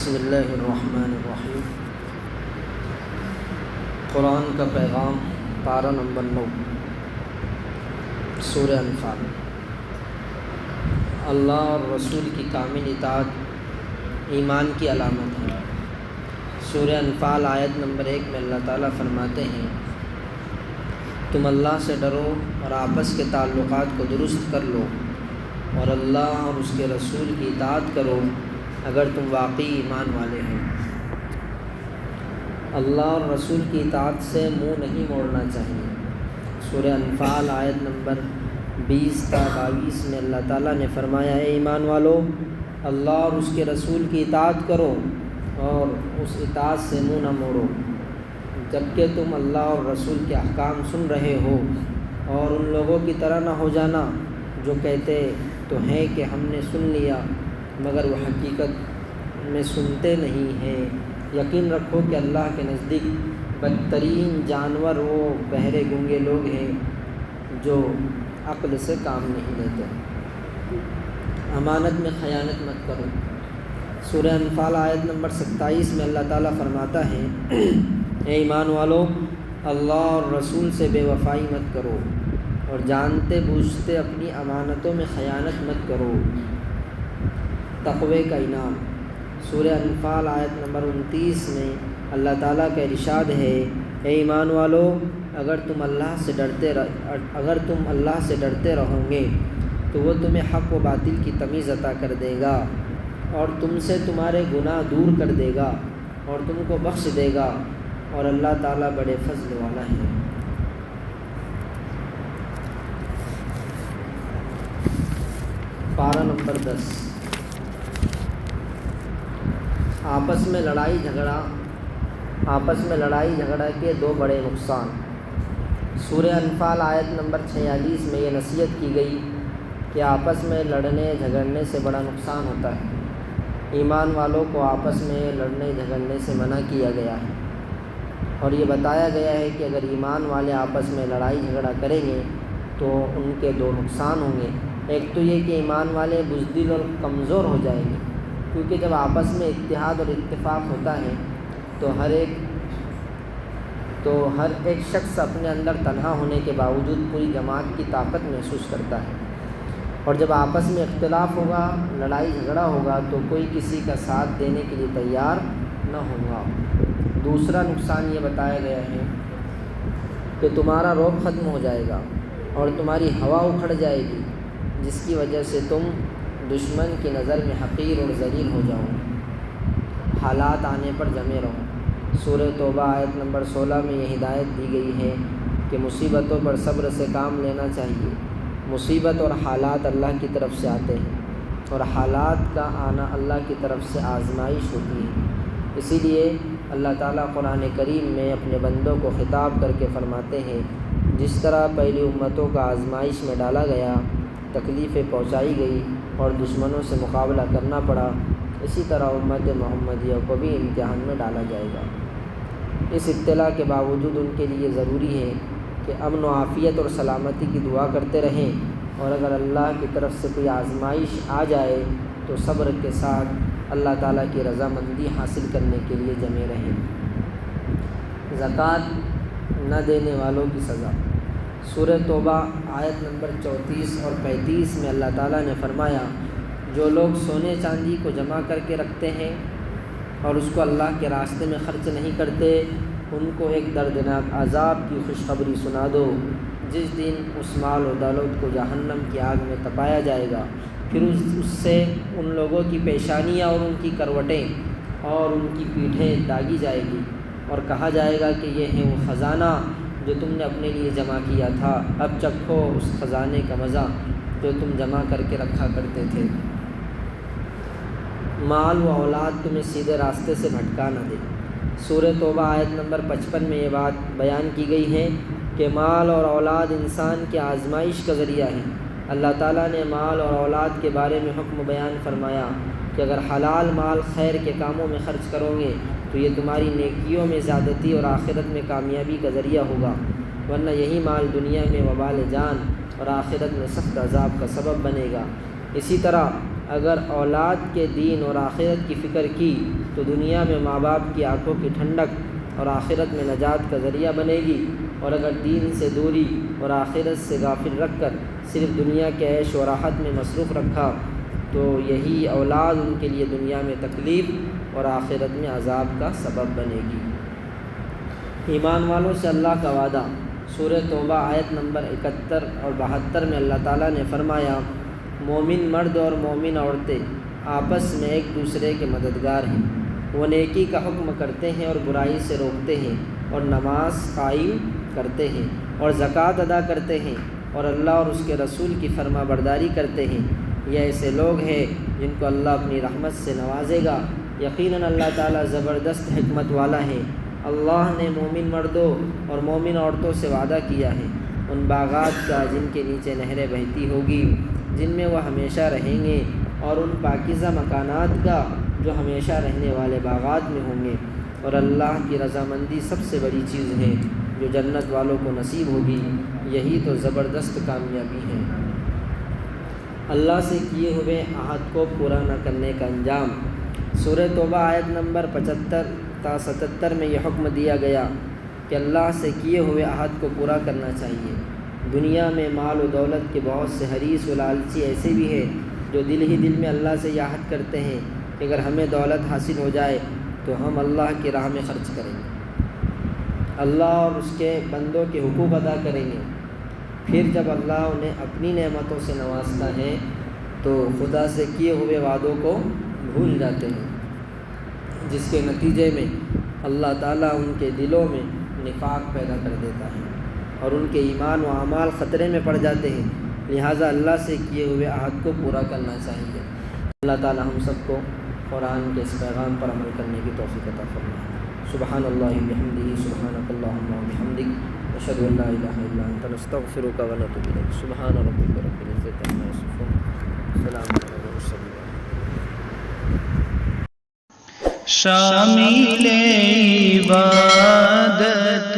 بسم اللہ الرحمن الرحیم۔ قرآن کا پیغام، پارہ نمبر 9، سورہ انفال۔ اللہ اور رسول کی کامل اطاعت ایمان کی علامت ہے۔ سورہ انفال آیت نمبر 1 میں اللہ تعالیٰ فرماتے ہیں، تم اللہ سے ڈرو اور آپس کے تعلقات کو درست کر لو اور اللہ اور اس کے رسول کی اطاعت کرو اگر تم واقعی ایمان والے ہو۔ اللہ اور رسول کی اطاعت سے منہ نہیں موڑنا چاہیے۔ سورہ انفال آیت نمبر 20 تا 22 میں اللہ تعالیٰ نے فرمایا، اے ایمان والو، اللہ اور اس کے رسول کی اطاعت کرو اور اس اطاعت سے منہ نہ موڑو جبکہ تم اللہ اور رسول کے احکام سن رہے ہو، اور ان لوگوں کی طرح نہ ہو جانا جو کہتے تو ہیں کہ ہم نے سن لیا مگر وہ حقیقت میں سنتے نہیں ہیں۔ یقین رکھو کہ اللہ کے نزدیک بدترین جانور وہ بہرے گونگے لوگ ہیں جو عقل سے کام نہیں لیتے۔ امانت میں خیانت مت کرو۔ سورہ انفال آیت نمبر 27 میں اللہ تعالیٰ فرماتا ہے، اے ایمان والو، اللہ اور رسول سے بے وفائی مت کرو اور جانتے بوجھتے اپنی امانتوں میں خیانت مت کرو۔ تقوی کا انعام۔ سورہ انفال آیت نمبر 29 میں اللہ تعالیٰ کا ارشاد ہے، اے ایمان والو، اگر تم اللہ سے ڈرتے رہو گے تو وہ تمہیں حق و باطل کی تمیز عطا کر دے گا اور تم سے تمہارے گناہ دور کر دے گا اور تم کو بخش دے گا، اور اللہ تعالیٰ بڑے فضل والا ہے۔ پارہ نمبر 10، آپس میں لڑائی جھگڑا کے دو بڑے نقصان۔ سورہ انفال آیت نمبر 46 میں یہ نصیحت کی گئی کہ آپس میں لڑنے جھگڑنے سے بڑا نقصان ہوتا ہے۔ ایمان والوں کو آپس میں لڑنے جھگڑنے سے منع کیا گیا ہے، اور یہ بتایا گیا ہے کہ اگر ایمان والے آپس میں لڑائی جھگڑا کریں گے تو ان کے دو نقصان ہوں گے۔ ایک تو یہ کہ ایمان والے بزدل اور کمزور ہو جائیں گے، کیونکہ جب آپس میں اتحاد اور اتفاق ہوتا ہے تو ہر ایک شخص اپنے اندر تنہا ہونے کے باوجود پوری جماعت کی طاقت محسوس کرتا ہے، اور جب آپس میں اختلاف ہوگا، لڑائی جھگڑا ہوگا تو کوئی کسی کا ساتھ دینے کے لیے تیار نہ ہوگا۔ دوسرا نقصان یہ بتایا گیا ہے کہ تمہارا رعب ختم ہو جائے گا اور تمہاری ہوا اکھڑ جائے گی، جس کی وجہ سے تم دشمن کی نظر میں حقیر اور ذلیل ہو جاؤ۔ حالات آنے پر جمے رہو۔ سورہ توبہ آیت نمبر 16 میں یہ ہدایت دی گئی ہے کہ مصیبتوں پر صبر سے کام لینا چاہیے۔ مصیبت اور حالات اللہ کی طرف سے آتے ہیں، اور حالات کا آنا اللہ کی طرف سے آزمائش ہوتی ہے۔ اسی لیے اللہ تعالیٰ قرآن کریم میں اپنے بندوں کو خطاب کر کے فرماتے ہیں، جس طرح پہلی امتوں کا آزمائش میں ڈالا گیا، تکلیفیں پہنچائی گئی اور دشمنوں سے مقابلہ کرنا پڑا، اسی طرح امت محمدیہ کو بھی امتحان میں ڈالا جائے گا۔ اس ابتلا کے باوجود ان کے لیے ضروری ہے کہ امن و عافیت اور سلامتی کی دعا کرتے رہیں، اور اگر اللہ کی طرف سے کوئی آزمائش آ جائے تو صبر کے ساتھ اللہ تعالیٰ کی رضامندی حاصل کرنے کے لیے جمے رہیں۔ زکوٰۃ نہ دینے والوں کی سزا۔ سورہ توبہ آیت نمبر 34 اور 35 میں اللہ تعالیٰ نے فرمایا، جو لوگ سونے چاندی کو جمع کر کے رکھتے ہیں اور اس کو اللہ کے راستے میں خرچ نہیں کرتے، ان کو ایک دردناک عذاب کی خوشخبری سنا دو، جس دن اس مال و دولت کو جہنم کی آگ میں تپایا جائے گا، پھر اس سے ان لوگوں کی پیشانیاں اور ان کی کروٹیں اور ان کی پیٹھیں داغی جائے گی، اور کہا جائے گا کہ یہ ہے وہ خزانہ جو تم نے اپنے لیے جمع کیا تھا، اب چکھو اس خزانے کا مزہ جو تم جمع کر کے رکھا کرتے تھے۔ مال و اولاد تمہیں سیدھے راستے سے بھٹکا نہ دے۔ سورہ توبہ آیت نمبر 55 میں یہ بات بیان کی گئی ہے کہ مال اور اولاد انسان کی آزمائش کا ذریعہ ہے۔ اللہ تعالیٰ نے مال اور اولاد کے بارے میں حکم بیان فرمایا کہ اگر حلال مال خیر کے کاموں میں خرچ کرو گے تو یہ تمہاری نیکیوں میں زیادتی اور آخرت میں کامیابی کا ذریعہ ہوگا، ورنہ یہی مال دنیا میں وبال جان اور آخرت میں سخت عذاب کا سبب بنے گا۔ اسی طرح اگر اولاد کے دین اور آخرت کی فکر کی تو دنیا میں ماں باپ کی آنکھوں کی ٹھنڈک اور آخرت میں نجات کا ذریعہ بنے گی، اور اگر دین سے دوری اور آخرت سے غافل رکھ کر صرف دنیا کے عیش و راحت میں مصروف رکھا تو یہی اولاد ان کے لیے دنیا میں تکلیف اور آخرت میں عذاب کا سبب بنے گی۔ ایمان والوں سے اللہ کا وعدہ، سورہ توبہ آیت نمبر 71 اور 72 میں اللہ تعالیٰ نے فرمایا، مومن مرد اور مومن عورتیں آپس میں ایک دوسرے کے مددگار ہیں، وہ نیکی کا حکم کرتے ہیں اور برائی سے روکتے ہیں، اور نماز قائم کرتے ہیں اور زکوٰۃ ادا کرتے ہیں، اور اللہ اور اس کے رسول کی فرما برداری کرتے ہیں۔ یہ ایسے لوگ ہیں جن کو اللہ اپنی رحمت سے نوازے گا۔ یقیناً اللہ تعالیٰ زبردست حکمت والا ہے۔ اللہ نے مومن مردوں اور مومن عورتوں سے وعدہ کیا ہے ان باغات کا جن کے نیچے نہریں بہتی ہوگی، جن میں وہ ہمیشہ رہیں گے، اور ان پاکیزہ مکانات کا جو ہمیشہ رہنے والے باغات میں ہوں گے، اور اللہ کی رضامندی سب سے بڑی چیز ہے جو جنت والوں کو نصیب ہوگی۔ یہی تو زبردست کامیابی ہے۔ اللہ سے کیے ہوئے عہد کو پورا نہ کرنے کا انجام، سورہ توبہ آیت نمبر 75 تا 77 میں یہ حکم دیا گیا کہ اللہ سے کیے ہوئے عہد کو پورا کرنا چاہیے۔ دنیا میں مال و دولت کے بہت سے حریص و لالچی ایسے بھی ہیں جو دل ہی دل میں اللہ سے یہ عہد کرتے ہیں کہ اگر ہمیں دولت حاصل ہو جائے تو ہم اللہ کی راہ میں خرچ کریں گے، اللہ اور اس کے بندوں کے حقوق ادا کریں گے۔ پھر جب اللہ انہیں اپنی نعمتوں سے نوازتا ہے تو خدا سے کیے ہوئے وعدوں کو بھول جاتے ہیں، جس کے نتیجے میں اللہ تعالیٰ ان کے دلوں میں نفاق پیدا کر دیتا ہے اور ان کے ایمان و اعمال خطرے میں پڑ جاتے ہیں۔ لہٰذا اللہ سے کیے ہوئے عہد کو پورا کرنا چاہیے۔ اللہ تعالیٰ ہم سب کو قرآن کے اس پیغام پر عمل کرنے کی توفیق عطا فرمائے۔ سبحان اللہ بحمدہ، سبحانک اللہم وبحمدک، اشہد ان لا الہ الا انت، نستغفرک ونتوب الیک۔ سبحان ربک رب العزۃ عما یصفون، سلام علی المرسلین۔ شامل عبادت